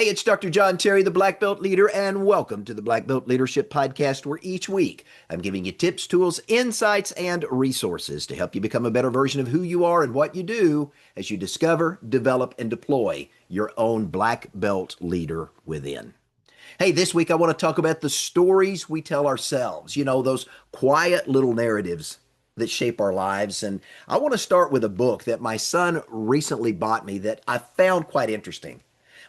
Hey, it's Dr. John Terry, the Black Belt Leader, and welcome to the Black Belt Leadership Podcast, where each week I'm giving you tips, tools, insights, and resources to help you become a better version of who you are and what you do as you discover, develop, and deploy your own Black Belt leader within. Hey, this week I want to talk about the stories we tell ourselves, those quiet little narratives that shape our lives. And I want to start with a book that my son recently bought me that I found quite interesting.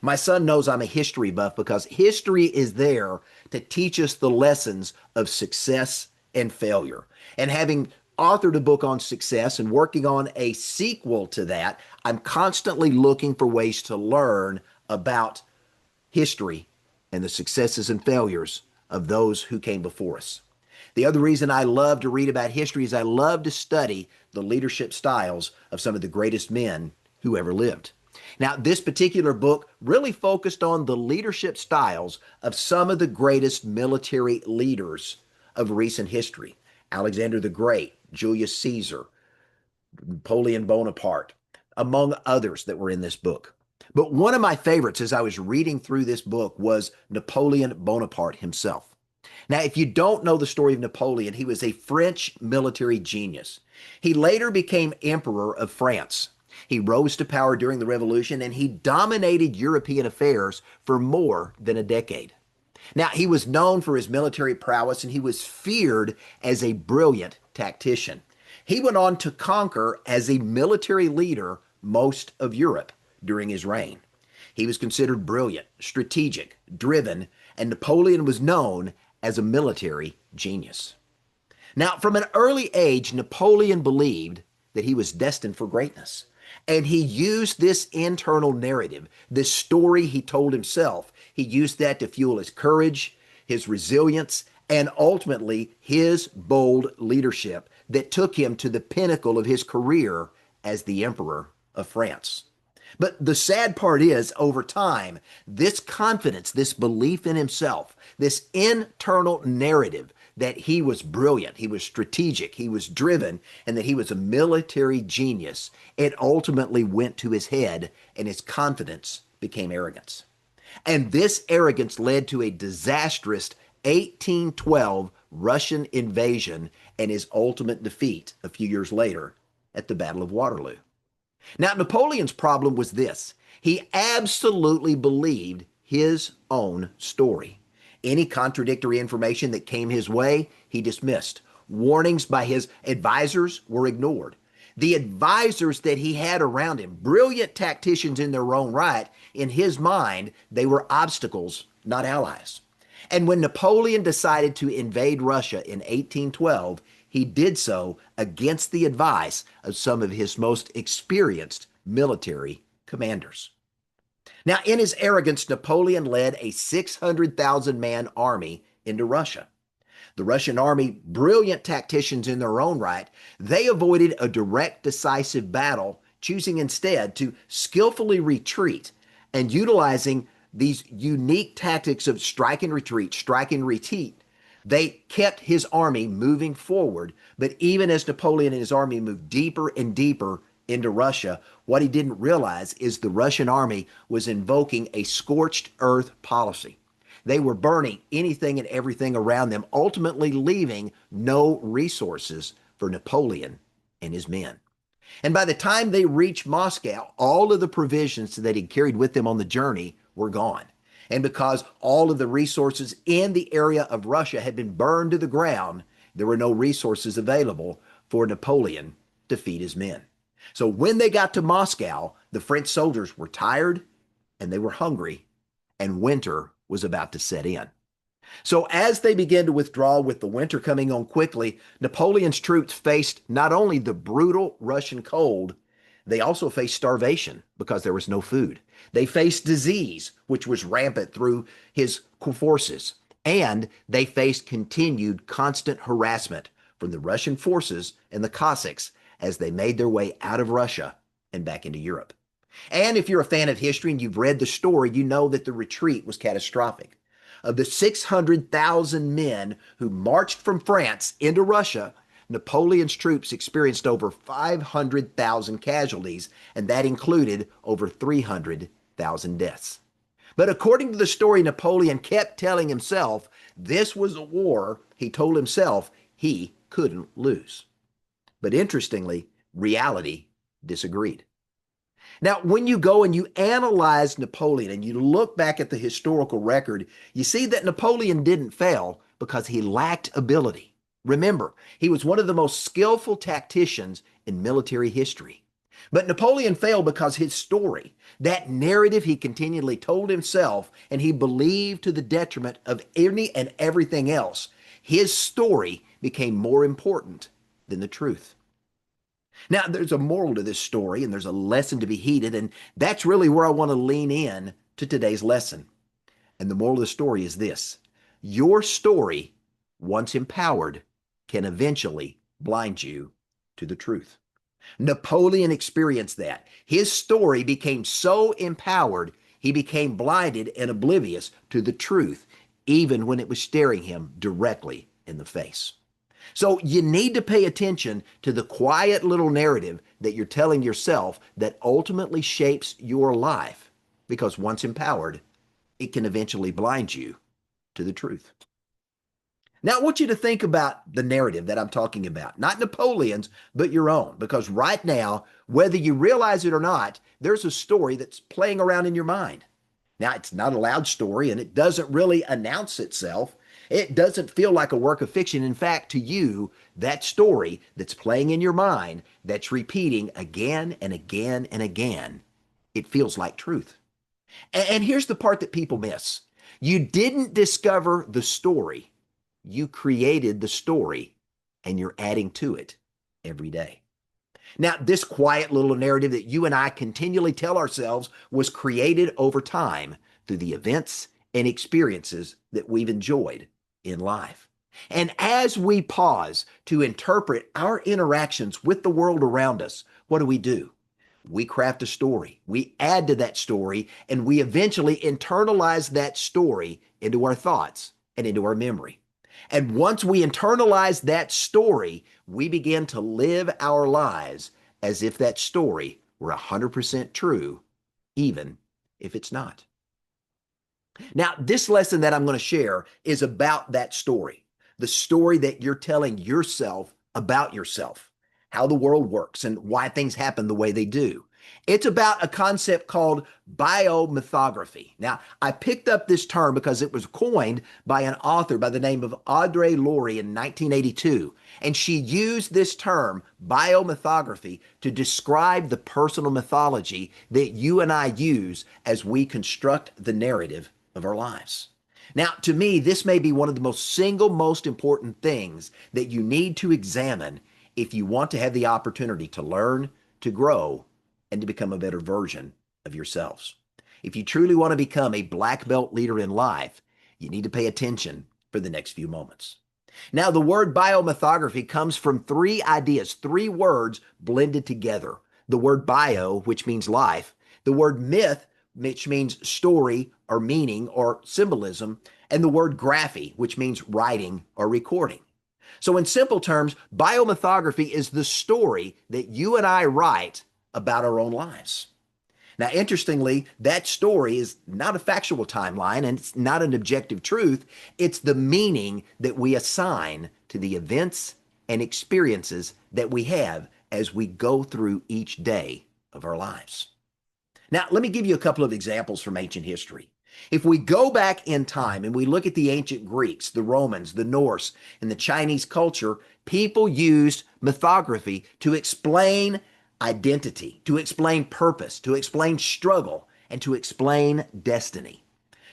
My son knows I'm a history buff because history is there to teach us the lessons of success and failure. And having authored a book on success and working on a sequel to that, I'm constantly looking for ways to learn about history and the successes and failures of those who came before us. The other reason I love to read about history is I love to study the leadership styles of some of the greatest men who ever lived. Now, this particular book really focused on the leadership styles of some of the greatest military leaders of recent history. Alexander the Great, Julius Caesar, Napoleon Bonaparte, among others that were in this book. But one of my favorites as I was reading through this book was Napoleon Bonaparte himself. Now, if you don't know the story of Napoleon, he was a French military genius. He later became Emperor of France. He rose to power during the Revolution, and he dominated European affairs for more than a decade. Now, he was known for his military prowess, and he was feared as a brilliant tactician. He went on to conquer as a military leader most of Europe during his reign. He was considered brilliant, strategic, driven, and Napoleon was known as a military genius. Now, from an early age, Napoleon believed that he was destined for greatness. And he used this internal narrative, this story he told himself. He used that to fuel his courage, his resilience, and ultimately his bold leadership that took him to the pinnacle of his career as the Emperor of France. But the sad part is, over time, this confidence, this belief in himself, this internal narrative that he was brilliant, he was strategic, he was driven, and that he was a military genius, it ultimately went to his head, and his confidence became arrogance. And this arrogance led to a disastrous 1812 Russian invasion and his ultimate defeat a few years later at the Battle of Waterloo. Now, Napoleon's problem was this. He absolutely believed his own story. Any contradictory information that came his way, he dismissed. Warnings by his advisors were ignored. The advisors that he had around him, brilliant tacticians in their own right, in his mind, they were obstacles, not allies. And when Napoleon decided to invade Russia in 1812, he did so against the advice of some of his most experienced military commanders. Now, in his arrogance, Napoleon led a 600,000-man army into Russia. The Russian army, brilliant tacticians in their own right, they avoided a direct, decisive battle, choosing instead to skillfully retreat and utilizing these unique tactics of strike and retreat. They kept his army moving forward, but even as Napoleon and his army moved deeper and deeper into Russia, what he didn't realize is the Russian army was invoking a scorched earth policy. They were burning anything and everything around them, ultimately leaving no resources for Napoleon and his men. And by the time they reached Moscow, all of the provisions that he carried with them on the journey were gone. And because all of the resources in the area of Russia had been burned to the ground, there were no resources available for Napoleon to feed his men. So when they got to Moscow, the French soldiers were tired and they were hungry, and winter was about to set in. So as they began to withdraw with the winter coming on quickly, Napoleon's troops faced not only the brutal Russian cold, they also faced starvation because there was no food. They faced disease, which was rampant through his forces. And they faced continued constant harassment from the Russian forces and the Cossacks as they made their way out of Russia and back into Europe. And if you're a fan of history and you've read the story, you know that the retreat was catastrophic. Of the 600,000 men who marched from France into Russia, Napoleon's troops experienced over 500,000 casualties, and that included over 300,000 deaths. But according to the story, Napoleon kept telling himself this was a war he told himself he couldn't lose. But interestingly, reality disagreed. Now, when you go and you analyze Napoleon and you look back at the historical record, you see that Napoleon didn't fail because he lacked ability. Remember, he was one of the most skillful tacticians in military history. But Napoleon failed because his story, that narrative he continually told himself and he believed to the detriment of any and everything else, his story became more important than the truth. Now, there's a moral to this story and there's a lesson to be heeded, and that's really where I want to lean in to today's lesson. And the moral of the story is this: your story, once empowered, can eventually blind you to the truth. Napoleon experienced that. His story became so empowered, he became blinded and oblivious to the truth, even when it was staring him directly in the face. So you need to pay attention to the quiet little narrative that you're telling yourself that ultimately shapes your life, because once empowered, it can eventually blind you to the truth. Now, I want you to think about the narrative that I'm talking about, not Napoleon's, but your own, because right now, whether you realize it or not, there's a story that's playing around in your mind. Now, it's not a loud story and it doesn't really announce itself. It doesn't feel like a work of fiction. In fact, to you, that story that's playing in your mind, that's repeating again and again and again, it feels like truth. And here's the part that people miss. You didn't discover the story. You created the story and you're adding to it every day. Now, this quiet little narrative that you and I continually tell ourselves was created over time through the events and experiences that we've enjoyed in life. And as we pause to interpret our interactions with the world around us, what do? We craft a story, we add to that story, and we eventually internalize that story into our thoughts and into our memory. And once we internalize that story, we begin to live our lives as if that story were 100% true, even if it's not. Now, this lesson that I'm going to share is about that story, the story that you're telling yourself about yourself, how the world works and why things happen the way they do. It's about a concept called biomythography. Now, I picked up this term because it was coined by an author by the name of Audre Lorde in 1982. And she used this term, biomythography, to describe the personal mythology that you and I use as we construct the narrative of our lives. Now, to me, this may be one of the most important things that you need to examine if you want to have the opportunity to learn, to grow, and to become a better version of yourselves. If you truly want to become a black belt leader in life, you need to pay attention for the next few moments. Now, the word biomythography comes from three ideas, three words blended together. The word bio, which means life, the word myth, which means story or meaning or symbolism, and the word graphy, which means writing or recording. So in simple terms, biomythography is the story that you and I write about our own lives. Now, interestingly, that story is not a factual timeline and it's not an objective truth. It's the meaning that we assign to the events and experiences that we have as we go through each day of our lives. Now, let me give you a couple of examples from ancient history. If we go back in time and we look at the ancient Greeks, the Romans, the Norse, and the Chinese culture, people used mythography to explain identity, to explain purpose, to explain struggle, and to explain destiny.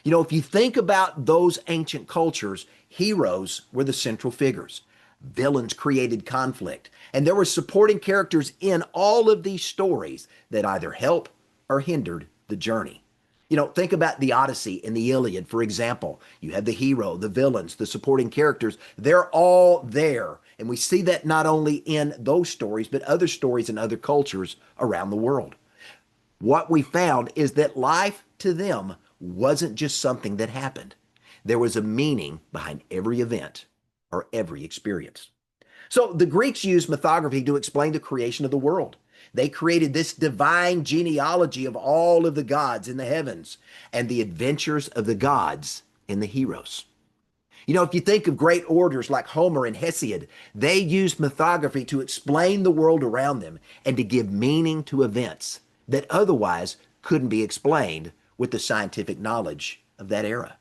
You know, if you think about those ancient cultures, heroes were the central figures. Villains created conflict, and there were supporting characters in all of these stories that either help or hindered the journey. You know, think about the Odyssey and the Iliad, for example. You have the hero, the villains, the supporting characters. They're all there. And we see that not only in those stories, but other stories in other cultures around the world. What we found is that life to them wasn't just something that happened. There was a meaning behind every event or every experience. So the Greeks used mythography to explain the creation of the world. They created this divine genealogy of all of the gods in the heavens and the adventures of the gods in the heroes. You know, if you think of great orators like Homer and Hesiod, they used mythography to explain the world around them and to give meaning to events that otherwise couldn't be explained with the scientific knowledge of that era.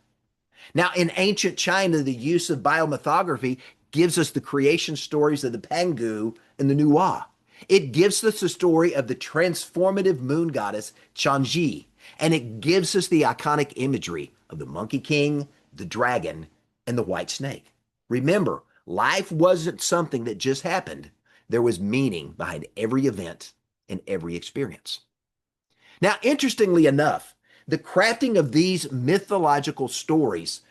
Now, in ancient China, the use of biomythography gives us the creation stories of the Pangu and the Nuwa. It gives us the story of the transformative moon goddess Chang'e, and it gives us the iconic imagery of the Monkey King, the dragon, and the white snake. Remember, life wasn't something that just happened. There was meaning behind every event and every experience. Now, interestingly enough, the crafting of these mythological stories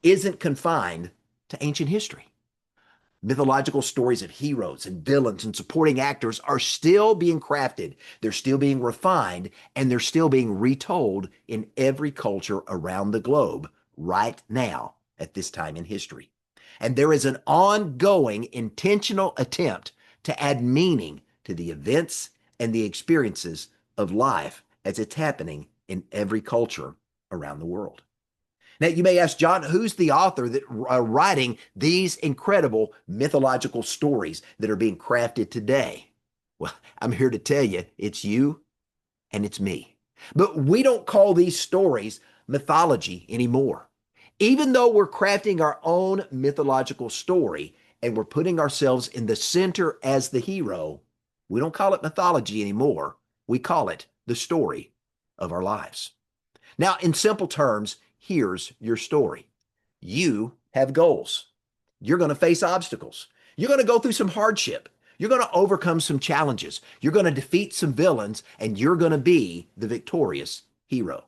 isn't confined to ancient history. Mythological stories of heroes and villains and supporting actors are still being crafted, they're still being refined, and they're still being retold in every culture around the globe right now at this time in history. And there is an ongoing intentional attempt to add meaning to the events and the experiences of life as it's happening in every culture around the world. Now, you may ask, John, who's the author that writing these incredible mythological stories that are being crafted today? Well, I'm here to tell you, it's you and it's me. But we don't call these stories mythology anymore. Even though we're crafting our own mythological story and we're putting ourselves in the center as the hero, we don't call it mythology anymore. We call it the story of our lives. Now, in simple terms, here's your story. You have goals. You're going to face obstacles. You're going to go through some hardship. You're going to overcome some challenges. You're going to defeat some villains, and you're going to be the victorious hero.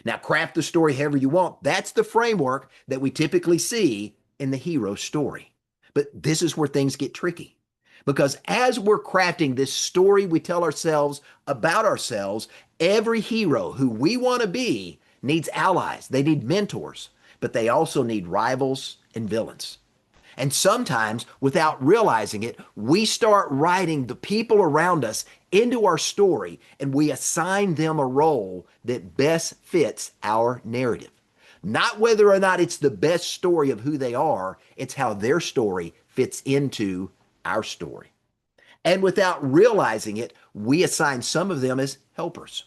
Now, craft the story however you want. That's the framework that we typically see in the hero story. But this is where things get tricky. Because as we're crafting this story we tell ourselves about ourselves, every hero who we want to be needs allies. They need mentors, but they also need rivals and villains. And sometimes, without realizing it, we start writing the people around us into our story and we assign them a role that best fits our narrative. Not whether or not it's the best story of who they are, it's how their story fits into our story. And without realizing it, we assign some of them as helpers,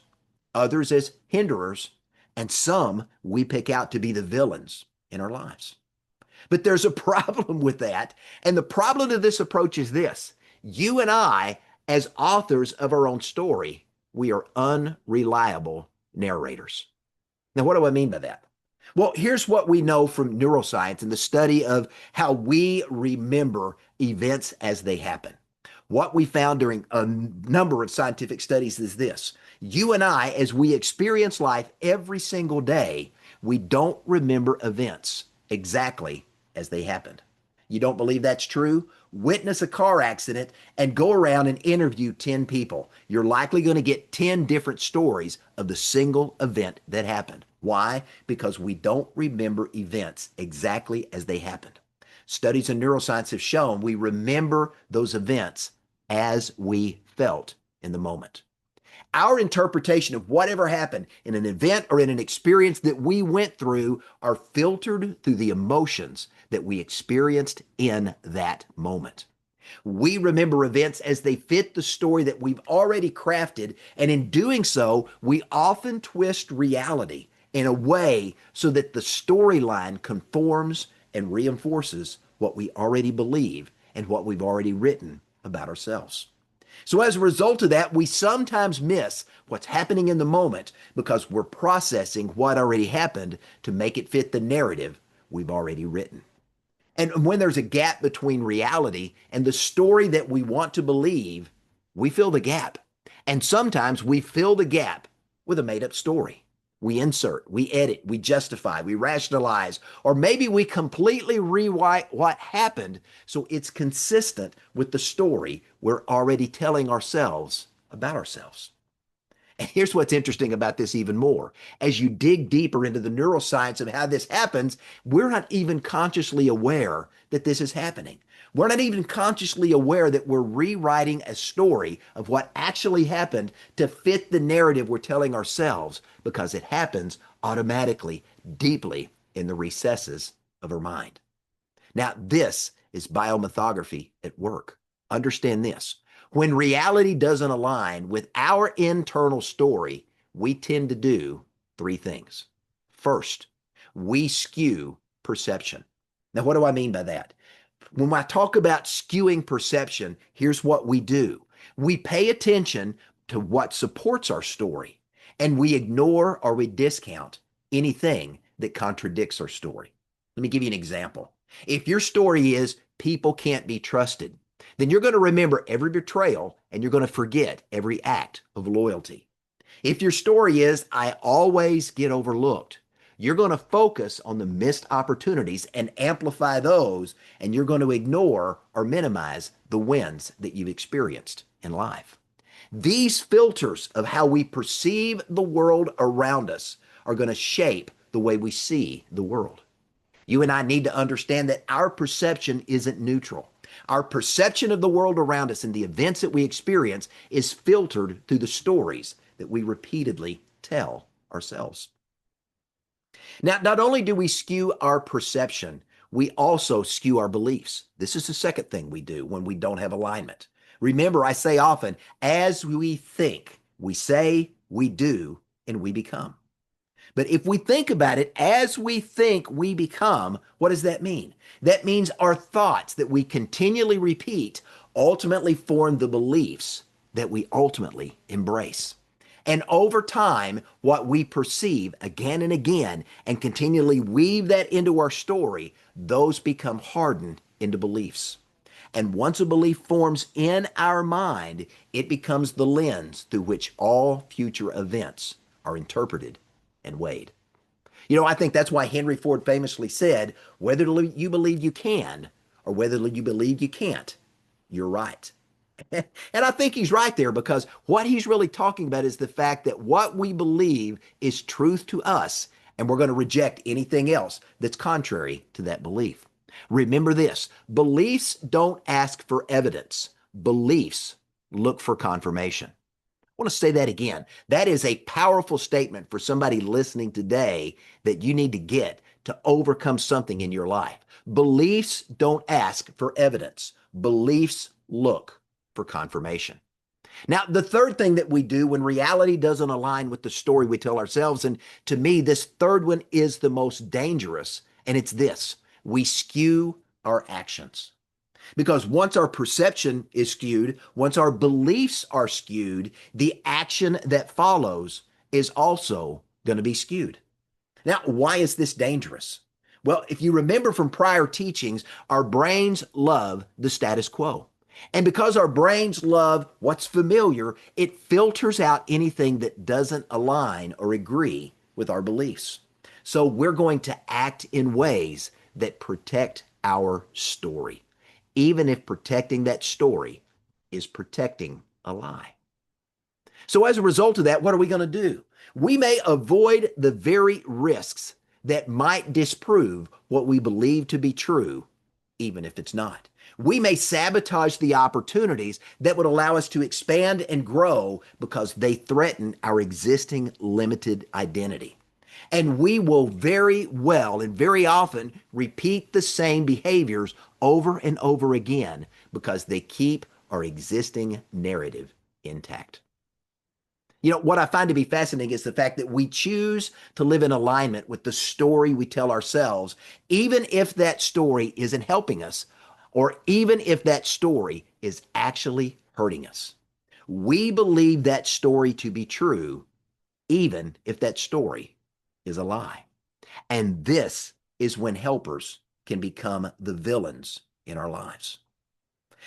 others as hinderers, and some we pick out to be the villains in our lives. But there's a problem with that. And the problem to this approach is this. You and I, as authors of our own story, we are unreliable narrators. Now, what do I mean by that? Well, here's what we know from neuroscience and the study of how we remember events as they happen. What we found during a number of scientific studies is this. You and I, as we experience life every single day, we don't remember events exactly as they happened. You don't believe that's true? Witness a car accident and go around and interview 10 people. You're likely going to get 10 different stories of the single event that happened. Why? Because we don't remember events exactly as they happened. Studies in neuroscience have shown we remember those events as we felt in the moment. Our interpretation of whatever happened in an event or in an experience that we went through are filtered through the emotions that we experienced in that moment. We remember events as they fit the story that we've already crafted, and in doing so, we often twist reality in a way so that the storyline conforms and reinforces what we already believe and what we've already written about ourselves. So as a result of that, we sometimes miss what's happening in the moment because we're processing what already happened to make it fit the narrative we've already written. And when there's a gap between reality and the story that we want to believe, we fill the gap. And sometimes we fill the gap with a made-up story. We insert, we edit, we justify, we rationalize, or maybe we completely rewrite what happened so it's consistent with the story we're already telling ourselves about ourselves. And here's what's interesting about this even more. As you dig deeper into the neuroscience of how this happens, we're not even consciously aware that this is happening. We're not even consciously aware that we're rewriting a story of what actually happened to fit the narrative we're telling ourselves because it happens automatically, deeply in the recesses of our mind. Now, this is biomythography at work. Understand this. When reality doesn't align with our internal story, we tend to do three things. First, we skew perception. Now, what do I mean by that? When I talk about skewing perception, here's what we do. We pay attention to what supports our story, and we ignore or we discount anything that contradicts our story. Let me give you an example. If your story is people can't be trusted, then you're going to remember every betrayal and you're going to forget every act of loyalty. If your story is I always get overlooked, you're going to focus on the missed opportunities and amplify those, and you're going to ignore or minimize the wins that you've experienced in life. These filters of how we perceive the world around us are going to shape the way we see the world. You and I need to understand that our perception isn't neutral. Our perception of the world around us and the events that we experience is filtered through the stories that we repeatedly tell ourselves. Now, not only do we skew our perception, we also skew our beliefs. This is the second thing we do when we don't have alignment. Remember, I say often, as we think, we say, we do, and we become. But if we think about it, as we think, we become, what does that mean? That means our thoughts that we continually repeat ultimately form the beliefs that we ultimately embrace. And over time, what we perceive again and again and continually weave that into our story, those become hardened into beliefs. And once a belief forms in our mind, it becomes the lens through which all future events are interpreted and weighed. You know, I think that's why Henry Ford famously said, whether you believe you can or whether you believe you can't, you're right. And I think he's right there, because what he's really talking about is the fact that what we believe is truth to us, and we're going to reject anything else that's contrary to that belief. Remember this, beliefs don't ask for evidence. Beliefs look for confirmation. I want to say that again. That is a powerful statement for somebody listening today that you need to get to overcome something in your life. Beliefs don't ask for evidence. Beliefs look for confirmation. Now, the third thing that we do when reality doesn't align with the story we tell ourselves, and to me, this third one is the most dangerous, and it's this: we skew our actions. Because once our perception is skewed, once our beliefs are skewed, the action that follows is also going to be skewed. Now, why is this dangerous? Well, if you remember from prior teachings, our brains love the status quo. And because our brains love what's familiar, it filters out anything that doesn't align or agree with our beliefs. So we're going to act in ways that protect our story, even if protecting that story is protecting a lie. So as a result of that, what are we going to do? We may avoid the very risks that might disprove what we believe to be true, even if it's not. We may sabotage the opportunities that would allow us to expand and grow because they threaten our existing limited identity. And we will very well and very often repeat the same behaviors over and over again because they keep our existing narrative intact. You know, what I find to be fascinating is the fact that we choose to live in alignment with the story we tell ourselves, even if that story isn't helping us, or even if that story is actually hurting us. We believe that story to be true, even if that story is a lie. And this is when helpers can become the villains in our lives.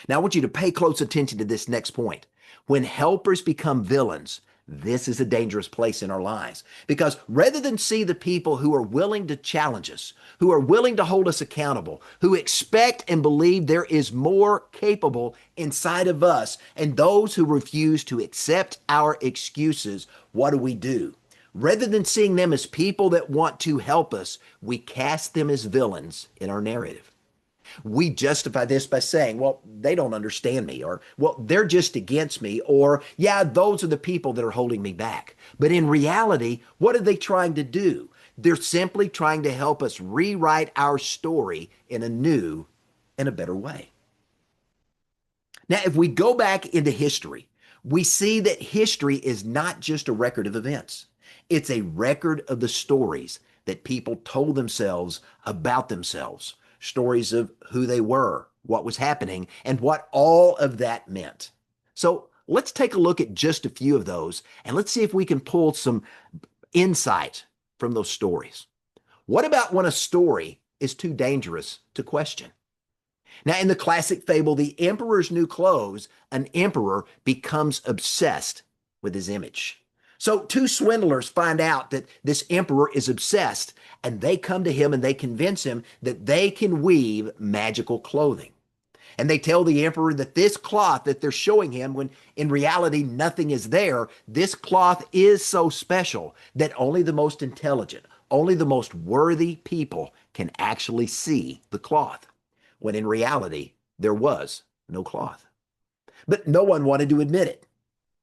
Now, I want you to pay close attention to this next point. When helpers become villains, this is a dangerous place in our lives, because rather than see the people who are willing to challenge us, who are willing to hold us accountable, who expect and believe there is more capable inside of us, and those who refuse to accept our excuses, what do? Rather than seeing them as people that want to help us, we cast them as villains in our narrative. We justify this by saying, well, they don't understand me, or, well, they're just against me, or, yeah, those are the people that are holding me back. But in reality, what are they trying to do? They're simply trying to help us rewrite our story in a new and a better way. Now, if we go back into history, we see that history is not just a record of events. It's a record of the stories that people told themselves about themselves, stories of who they were, what was happening, and what all of that meant. So let's take a look at just a few of those, and let's see if we can pull some insight from those stories. What about when a story is too dangerous to question? Now, in the classic fable, The Emperor's New Clothes, an emperor becomes obsessed with his image. So, two swindlers find out that this emperor is obsessed, and they come to him and they convince him that they can weave magical clothing. And they tell the emperor that this cloth that they're showing him, when in reality nothing is there, this cloth is so special that only the most intelligent, only the most worthy people can actually see the cloth, when in reality, there was no cloth. But no one wanted to admit it.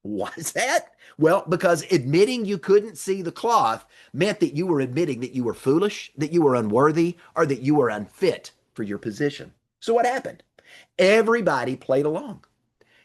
Why is that? Well, because admitting you couldn't see the cloth meant that you were admitting that you were foolish, that you were unworthy, or that you were unfit for your position. So what happened? Everybody played along.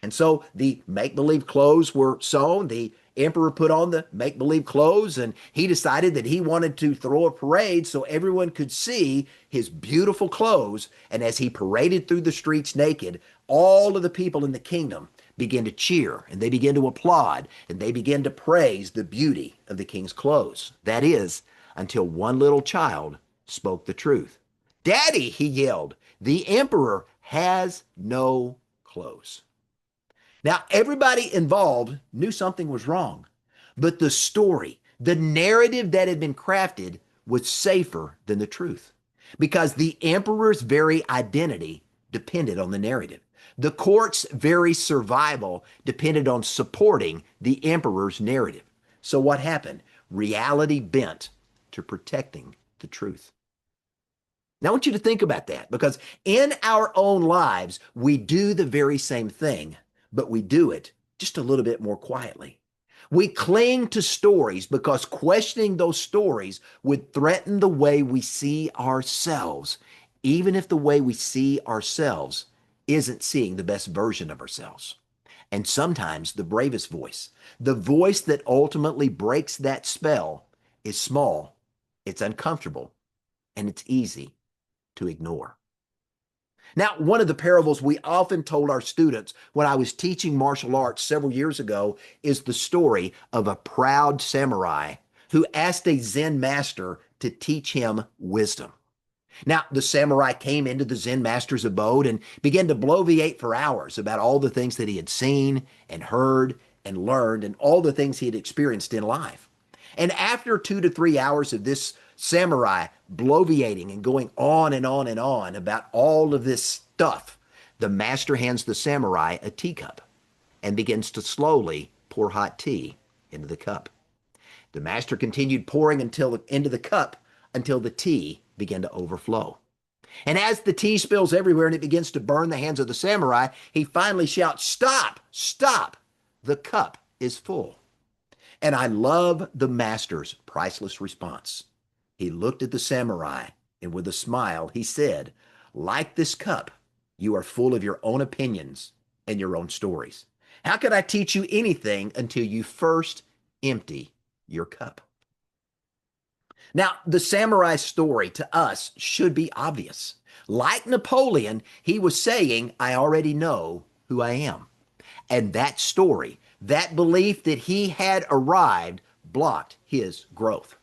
And so the make-believe clothes were sewn. The emperor put on the make-believe clothes, and he decided that he wanted to throw a parade so everyone could see his beautiful clothes. And as he paraded through the streets naked, all of the people in the kingdom began to cheer, and they began to applaud, and they began to praise the beauty of the king's clothes. That is, until one little child spoke the truth. "Daddy," he yelled, "the emperor has no clothes." Now, everybody involved knew something was wrong, but the story, the narrative that had been crafted, was safer than the truth, because the emperor's very identity depended on the narrative. The court's very survival depended on supporting the emperor's narrative. So what happened? Reality bent to protecting the truth. Now, I want you to think about that, because in our own lives, we do the very same thing, but we do it just a little bit more quietly. We cling to stories because questioning those stories would threaten the way we see ourselves, even if the way we see ourselves isn't seeing the best version of ourselves. And sometimes the bravest voice, the voice that ultimately breaks that spell, is small, it's uncomfortable, and it's easy to ignore. Now, one of the parables we often told our students when I was teaching martial arts several years ago is the story of a proud samurai who asked a Zen master to teach him wisdom. Now, the samurai came into the Zen master's abode and began to bloviate for hours about all the things that he had seen and heard and learned, and all the things he had experienced in life. And after 2 to 3 hours of this samurai bloviating and going on and on and on about all of this stuff, the master hands the samurai a teacup and begins to slowly pour hot tea into the cup. The master continued pouring into the cup until the tea began to overflow. And as the tea spills everywhere and it begins to burn the hands of the samurai, he finally shouts, "Stop! Stop! The cup is full." And I love the master's priceless response. He looked at the samurai, and with a smile, he said, "Like this cup, you are full of your own opinions and your own stories. How could I teach you anything until you first empty your cup?" Now, the samurai story to us should be obvious. Like Napoleon, he was saying, "I already know who I am." And that story, that belief that he had arrived, blocked his growth.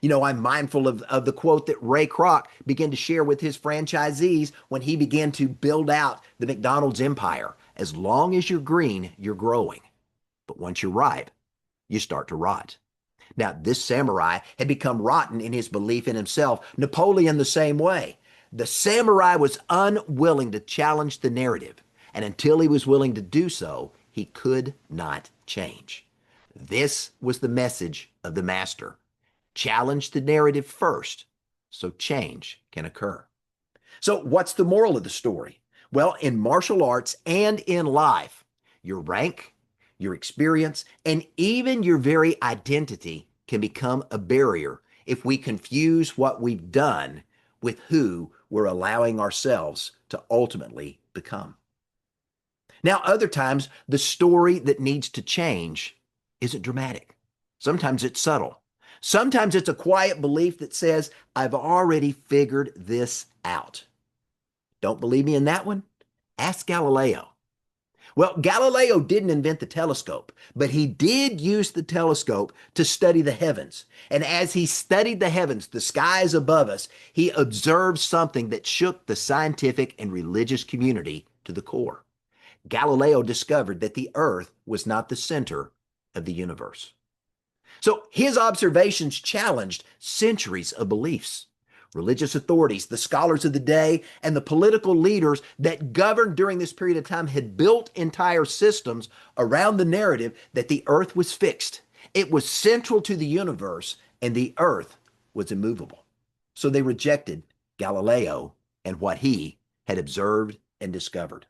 You know, I'm mindful of the quote that Ray Kroc began to share with his franchisees when he began to build out the McDonald's empire. As long as you're green, you're growing. But once you're ripe, you start to rot. Now, this samurai had become rotten in his belief in himself. Napoleon the same way. The samurai was unwilling to challenge the narrative, and until he was willing to do so, he could not change. This was the message of the master. Challenge the narrative first, so change can occur. So, what's the moral of the story? Well, in martial arts and in life, your rank, your experience, and even your very identity can become a barrier if we confuse what we've done with who we're allowing ourselves to ultimately become. Now, other times, the story that needs to change isn't dramatic. Sometimes it's subtle. Sometimes it's a quiet belief that says, I've already figured this out. Don't believe me in that one? Ask Galileo. Well, Galileo didn't invent the telescope, but he did use the telescope to study the heavens. And as he studied the heavens, the skies above us, he observed something that shook the scientific and religious community to the core. Galileo discovered that the earth was not the center of the universe. So his observations challenged centuries of beliefs. Religious authorities, the scholars of the day, and the political leaders that governed during this period of time had built entire systems around the narrative that the earth was fixed. It was central to the universe, and the earth was immovable. So they rejected Galileo and what he had observed and discovered.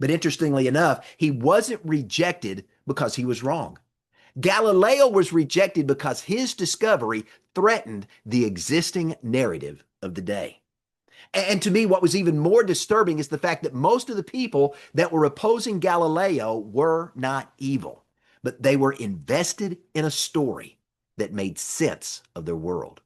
But interestingly enough, he wasn't rejected because he was wrong. Galileo was rejected because his discovery threatened the existing narrative of the day. And to me, what was even more disturbing is the fact that most of the people that were opposing Galileo were not evil, but they were invested in a story that made sense of their world.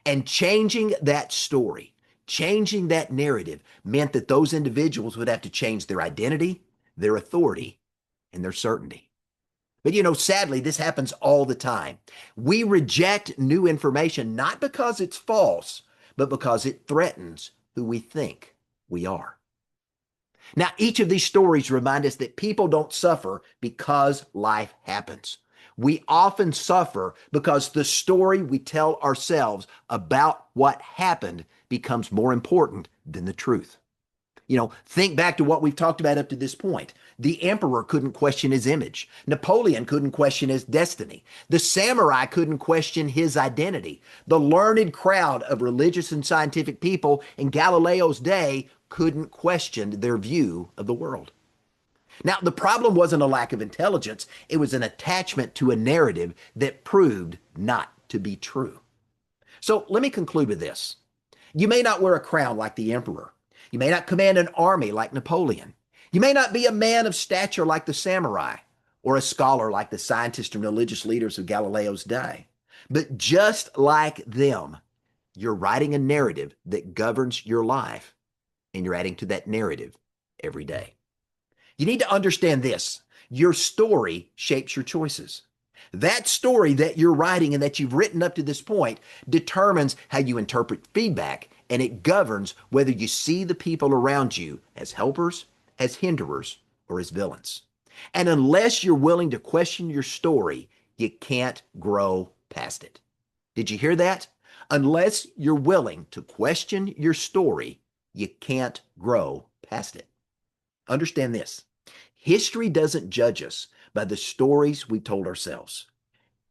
And changing that story, changing that narrative meant that those individuals would have to change their identity, their authority, and their certainty. But sadly, this happens all the time. We reject new information not because it's false, but because it threatens who we think we are. Now, each of these stories remind us that people don't suffer because life happens. We often suffer because the story we tell ourselves about what happened becomes more important than the truth. Think back to what we've talked about up to this point. The emperor couldn't question his image. Napoleon couldn't question his destiny. The samurai couldn't question his identity. The learned crowd of religious and scientific people in Galileo's day couldn't question their view of the world. Now, the problem wasn't a lack of intelligence. It was an attachment to a narrative that proved not to be true. So let me conclude with this. You may not wear a crown like the emperor. You may not command an army like Napoleon. You may not be a man of stature like the samurai or a scholar like the scientists and religious leaders of Galileo's day. But just like them, you're writing a narrative that governs your life, and you're adding to that narrative every day. You need to understand this. Your story shapes your choices. That story that you're writing and that you've written up to this point determines how you interpret feedback, and it governs whether you see the people around you as helpers, as hinderers, or as villains. And unless you're willing to question your story, you can't grow past it. Did you hear that? Unless you're willing to question your story, you can't grow past it. Understand this. History doesn't judge us by the stories we told ourselves.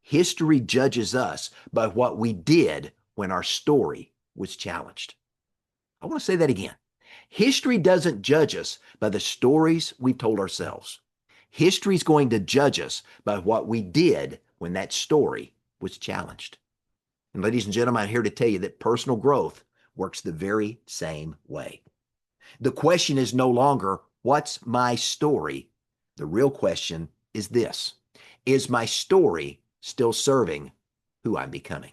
History judges us by what we did when our story was challenged. I want to say that again. History doesn't judge us by the stories we've told ourselves. History is going to judge us by what we did when that story was challenged. And ladies and gentlemen, I'm here to tell you that personal growth works the very same way. The question is no longer, what's my story? The real question is this: is my story still serving who I'm becoming?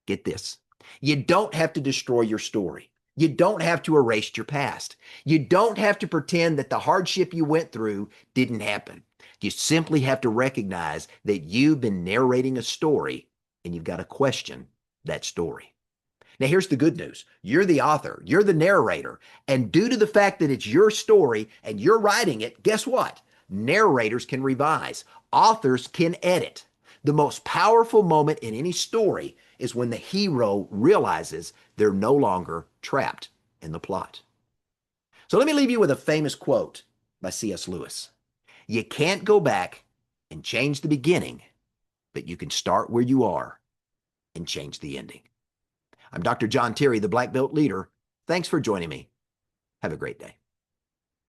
Get this. You don't have to destroy your story. You don't have to erase your past. You don't have to pretend that the hardship you went through didn't happen. You simply have to recognize that you've been narrating a story and you've got to question that story. Now, here's the good news. You're the author. You're the narrator. And due to the fact that it's your story and you're writing it, guess what? Narrators can revise. Authors can edit. The most powerful moment in any story is when the hero realizes they're no longer trapped in the plot. So let me leave you with a famous quote by C.S. Lewis. You can't go back and change the beginning, but you can start where you are and change the ending. I'm Dr. John Terry, the Black Belt Leader. Thanks for joining me. Have a great day.